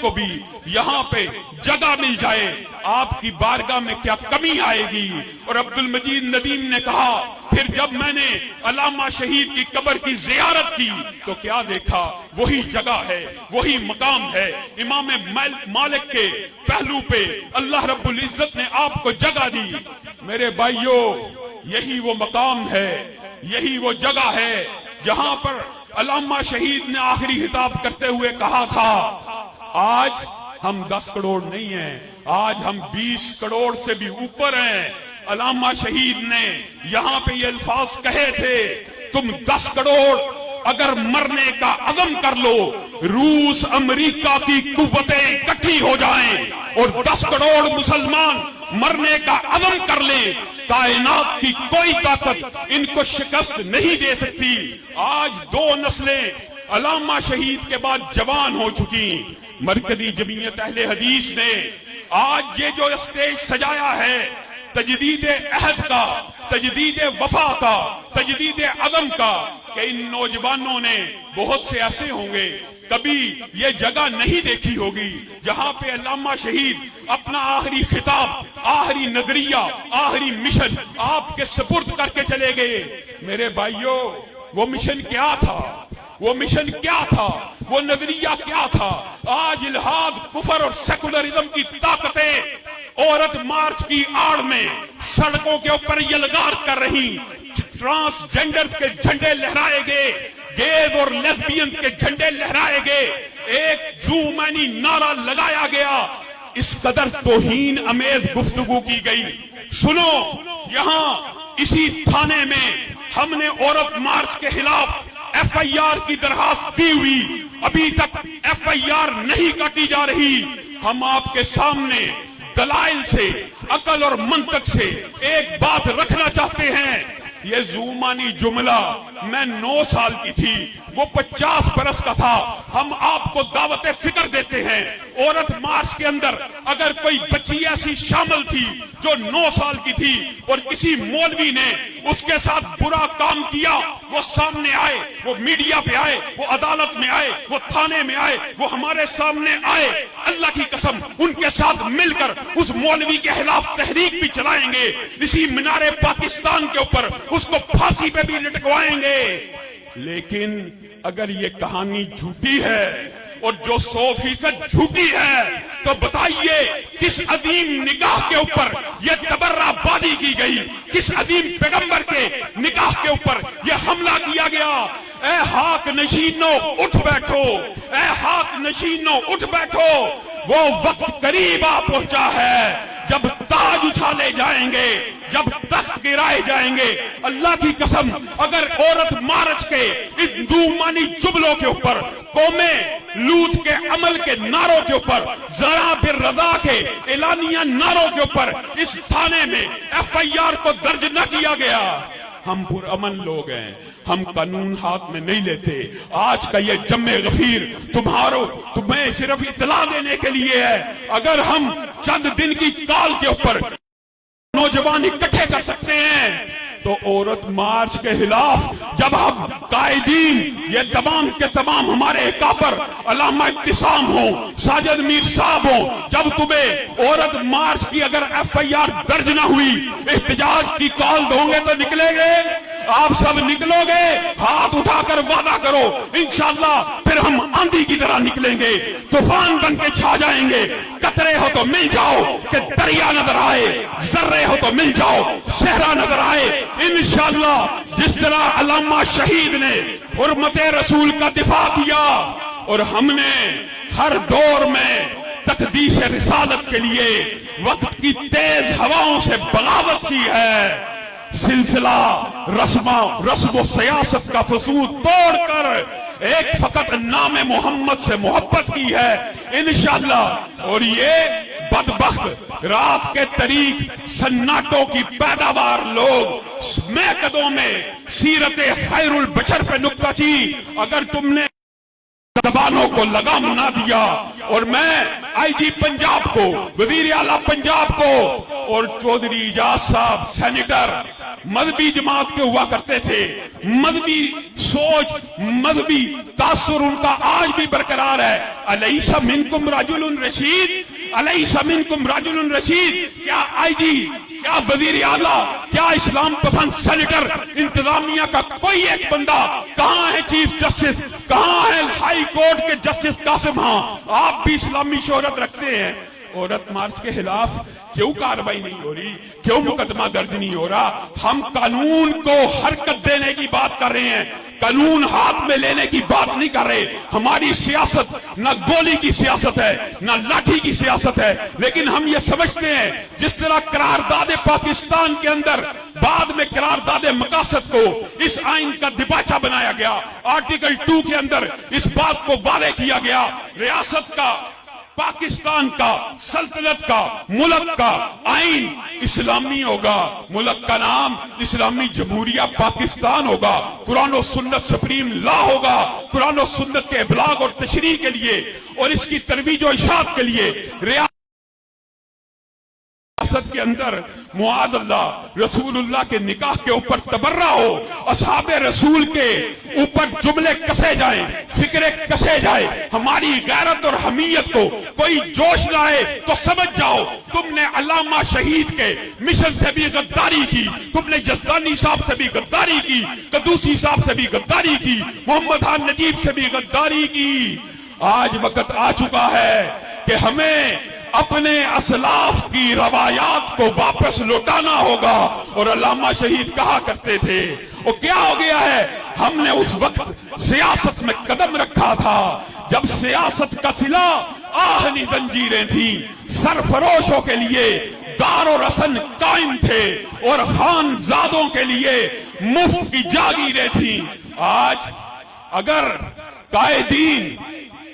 کو بھی یہاں پہ جگہ مل جائے آپ کی بارگاہ میں کیا کمی آئے گی۔ اور عبد المجید ندیم نے کہا پھر جب میں نے علامہ شہید کی قبر کی زیارت کی تو کیا دیکھا، وہی جگہ ہے، وہی مقام ہے۔ امام مالک کے پہلو پہ اللہ رب العزت نے آپ کو جگہ دی۔ میرے بھائیوں، یہی وہ مقام ہے، یہی وہ جگہ ہے جہاں پر علامہ شہید نے آخری خطاب کرتے ہوئے کہا تھا آج ہم 10 کروڑ نہیں ہیں، آج ہم 20 کروڑ سے بھی اوپر ہیں۔ علامہ شہید نے یہاں پہ یہ الفاظ کہے تھے تم 10 کروڑ اگر مرنے کا عزم کر لو، روس امریکہ کی قوتیں اکٹھی ہو جائیں اور 10 کروڑ مسلمان مرنے کا عزم کر لیں، کائنات کی کوئی طاقت ان کو شکست نہیں دے سکتی۔ آج 2 نسلیں علامہ شہید کے بعد جوان ہو چکی۔ مرکزی جمعیت اہل حدیث نے آج یہ جو اسٹیج سجایا ہے تجدید عہد کا، تجدید وفا کا، تجدید عزم کا، کہ ان نوجوانوں نے بہت سے ایسے ہوں گے کبھی یہ جگہ نہیں دیکھی ہوگی جہاں پہ علامہ شہید اپنا آخری خطاب، آخری نظریہ، آخری مشن آپ کے سپرد کر کے چلے گئے۔ میرے بھائیوں، وہ مشن کیا تھا؟ وہ مشن کیا تھا؟ وہ نظریہ کیا تھا؟ آج الحاد، کفر اور سیکولرزم کی طاقتیں عورت مارچ کی آڑ میں سڑکوں کے اوپر یلغار کر رہی، ٹرانسجینڈرز کے جھنڈے لہرائے گئے، گیز اور لیسبین کے جھنڈے لہرائے گئے، ایک زومانی نعرہ لگایا گیا، اس قدر توہین امیز گفتگو کی گئی۔ سنو، یہاں اسی تھانے میں ہم نے عورت مارچ کے خلاف ایف آئی آر کی درخواست دی ہوئی، ابھی تک ایف آئی آر نہیں کاٹی جا رہی۔ ہم آپ کے سامنے دلائل سے، عقل اور منطق سے ایک بات رکھنا چاہتے ہیں۔ یہ زومانی جملہ میں 9 سال کی تھی، وہ 50 برس کا تھا۔ ہم آپ کو دعوت فکر دیتے ہیں، عورت مارچ کے اندر اگر کوئی بچی ایسی شامل تھی جو 9 سال کی تھی اور کسی مولوی نے اس کے ساتھ برا کام کیا، وہ سامنے آئے، وہ میڈیا پہ آئے، وہ عدالت میں آئے، وہ تھانے میں آئے، وہ ہمارے سامنے آئے۔ اللہ کی قسم ان کے ساتھ مل کر اس مولوی کے خلاف تحریک بھی چلائیں گے، اسی مینار پاکستان کے اوپر اس کو پھانسی پہ بھی لٹکوائیں گے۔ لیکن اگر یہ کہانی جھوٹی ہے اور جو 100% جھوٹی ہے تو بتائیے کس عظیم نگاہ کے اوپر یہ تبرہ بازی کی گئی، کس عظیم پیغمبر کے نگاہ کے اوپر یہ حملہ کیا گیا۔ اے خاک نشینوں اٹھ بیٹھو، اے خاک نشینوں اٹھ بیٹھو، وہ وقت قریب آ پہنچا ہے جب تاج اچھالے جائیں گے، جب تخت گرائے جائیں گے۔ اللہ کی قسم اگر عورت مارچ کے اس زومانی جملوں کے اوپر، قوم لوط کے عمل کے نعروں کے اوپر، ذرا بالرضا کے اعلانیہ نعروں کے اوپر اس تھانے میں ایف آئی آر کو درج نہ کیا گیا، ہم پرامن لوگ ہیں، ہم قانون ہاتھ میں نہیں لیتے۔ آج کا یہ جمع غفیر تمہیں صرف اطلاع دینے کے لیے ہے۔ اگر ہم چند دن کی کال کے اوپر نوجوان اکٹھے کر سکتے ہیں تو عورت مارچ کے خلاف جب ہم قائدین یہ تمام کے تمام ہمارے اکابر علامہ ابتسام ہوں، ساجد میر صاحب ہوں، جب تمہیں عورت مارچ کی اگر ایف آئی آر درج نہ ہوئی، احتجاج کی کال دو گے تو نکلیں گے؟ آپ سب نکلو گے؟ ہاتھ اٹھا کر وعدہ کرو انشاءاللہ پھر ہم آندھی کی طرح نکلیں گے، طوفان بن کے چھا جائیں گے۔ قطرے ہو تو مل جاؤ کہ دریا نظر آئے، ذرے ہو تو مل جاؤ صحرا نظر آئے۔ انشاءاللہ جس طرح علامہ شہید نے حرمت رسول کا دفاع کیا اور ہم نے ہر دور میں تقدیس رسالت کے لیے وقت کی تیز ہواؤں سے بغاوت کی ہے، سلسلہ رسم و سیاست کا فسود توڑ کر ایک فقط نام محمد سے محبت کی ہے انشاءاللہ۔ اور یہ بدبخت رات کے طریق سناٹوں کی پیداوار لوگ میکدوں میں سیرت خیر البشر پہ نکتہ چی، اگر تم نے زبانوں کو لگام نہ دیا اور میں آئی جی پنجاب کو، وزیر اعلیٰ پنجاب کو، اور چودھری اعجاز صاحب سینیٹر مذہبی جماعت کے ہوا کرتے تھے، مذہبی سوچ مذہبی تاثر ان کا آج بھی برقرار ہے۔ الیس منکم رجل رشید، الیس منکم رجل رشید، کیا آئی جی، کیا وزیر اعلیٰ، کیا اسلام پسند سینیٹر، انتظامیہ کا کوئی ایک بندہ، کہاں ہے چیف جسٹس، کہاں ہے ہائی کورٹ کے جسٹس قاسم؟ ہاں آپ بھی اسلامی شہرت رکھتے ہیں، عورت مارچ کے خلاف کیوں کارروائی نہیں ہو رہی، کیوں مقدمہ درج نہیں ہو رہا؟ ہم قانون کو حرکت دینے کی بات کر رہے ہیں، قانون ہاتھ میں لینے کی بات نہیں کر رہے۔ ہماری سیاست نہ گولی کی سیاست ہے، نہ لاٹھی کی سیاست ہے، لیکن ہم یہ سمجھتے ہیں جس طرح قرارداد پاکستان کے اندر بعد میں قرارداد مقاصد کو اس آئین کا دباچہ بنایا گیا، آرٹیکل 2 کے اندر اس بات کو واضح کیا گیا، ریاست کا، پاکستان کا، سلطنت کا، ملک کا آئین اسلامی ہوگا، ملک کا نام اسلامی جمہوریہ پاکستان ہوگا، قرآن و سنت سپریم لا ہوگا، قرآن و سنت کے ابلاغ اور تشریح کے لیے اور اس کی ترویج و اشاعت کے لیے ریاست کے اندر معاذ اللہ رسول اللہ کے نکاح کے اوپر تبرہ ہو، اصحاب رسول کے اوپر جملے کسے جائیں، فکرے کسے جائیں، ہماری غیرت اور حمیت کو کوئی جوش لائے تو سمجھ جاؤ تم نے علامہ شہید کے مشن سے بھی غداری کی، تم نے جزدانی صاحب سے بھی غداری کی، قدوسی صاحب سے بھی غداری کی، محمد خان نجیب سے بھی غداری کی۔ آج وقت آ چکا ہے کہ ہمیں اپنے اسلاف کی روایات کو واپس لوٹانا ہوگا، اور علامہ شہید کہا کرتے تھے، وہ کیا ہو گیا ہے؟ ہم نے اس وقت سیاست میں قدم رکھا تھا جب سیاست کا صلہ آہنی زنجیریں تھیں، سرفروشوں کے لیے دار و رسن قائم تھے اور خانزادوں کے لیے مفت کی جاگیریں تھیں۔ آج اگر قائدین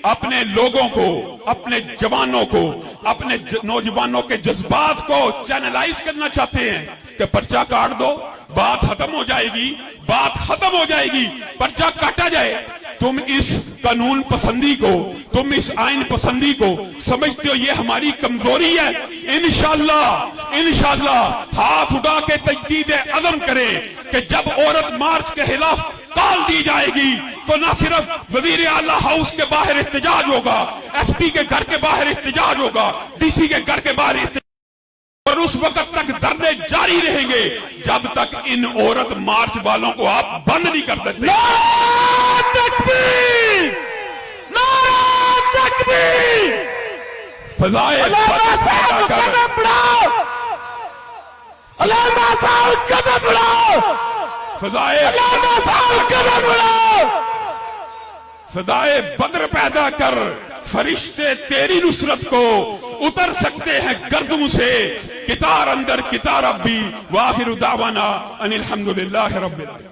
اپنے لوگوں کو، اپنے جوانوں کو، اپنے نوجوانوں کے جذبات کو چینلائز کرنا چاہتے ہیں کہ پرچہ کاٹ دو، بات ختم ہو جائے گی، بات ختم ہو جائے گی، پرچہ کاٹا جائے، تم اس قانون پسندی کو، تم اس آئین پسندی کو سمجھتے ہو یہ ہماری کمزوری ہے؟ انشاءاللہ ہاتھ اٹھا کے تجدید عزم کریں کہ جب عورت مارچ کے خلاف کال دی جائے گی تو نہ صرف وزیر اعلیٰ ہاؤس کے باہر احتجاج ہوگا، ایس پی کے گھر کے باہر احتجاج ہوگا، ڈی سی کے گھر کے باہر احتجاج، اور اس وقت تک دھرنے جاری رہیں گے جب تک ان عورت مارچ والوں کو آپ بند نہیں کر دیتے۔ نعرہ تکبیر! نعرہ تکبیر! فضائے علامہ صاحب قدم بڑھاؤ! علامہ صاحب قدم بڑھاؤ! علامہ صاحب قدم بڑھاؤ! فضائے بدر پیدا کر، فرشتے تیری نصرت کو اتر سکتے ہیں گردوں سے، کتار اندر کتار ربی، وآخر دعوانا ان الحمدللہ رب العالمین۔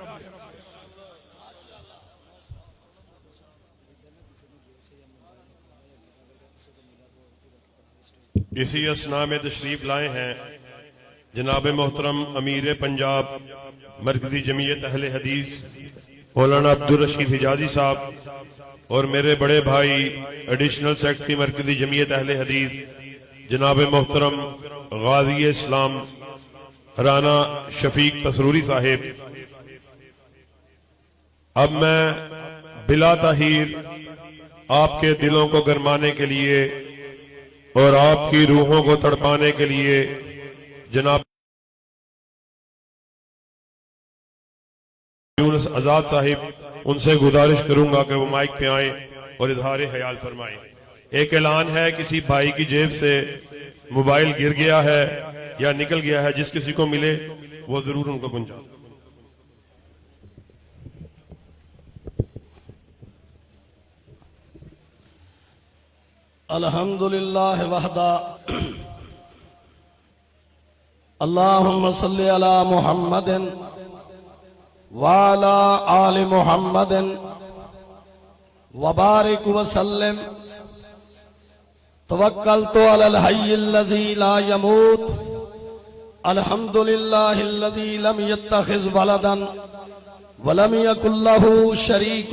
اسی اثناء میں تشریف لائے ہیں جناب محترم امیر پنجاب مرکزی جمعیت اہل حدیث مولانا عبدالرشید حجازی صاحب، اور میرے بڑے بھائی ایڈیشنل سیکرٹری مرکزی جمعیت اہل حدیث جناب محترم غازی اسلام رانا شفیق پسروری صاحب۔ اب میں بلا تاخیر آپ کے دلوں کو گرمانے کے لیے اور آپ کی روحوں کو تڑپانے کے لیے جناب یونس آزاد صاحب ان سے گزارش کروں گا کہ وہ مائک پہ آئیں اور اظہار خیال فرمائیں۔ ایک اعلان ہے، کسی بھائی کی جیب سے موبائل گر گیا ہے یا نکل گیا ہے، جس کسی کو ملے وہ ضرور ان کو پہنچا۔ الحمدللہ وحدہ اللہم صلی علی محمد وعلی آل محمد وبارک وسلم۔ توکلت علی الحی الذی لا یموت الحمدللہ الذی لم یتخذ ولدا ولم یکن لہ شریک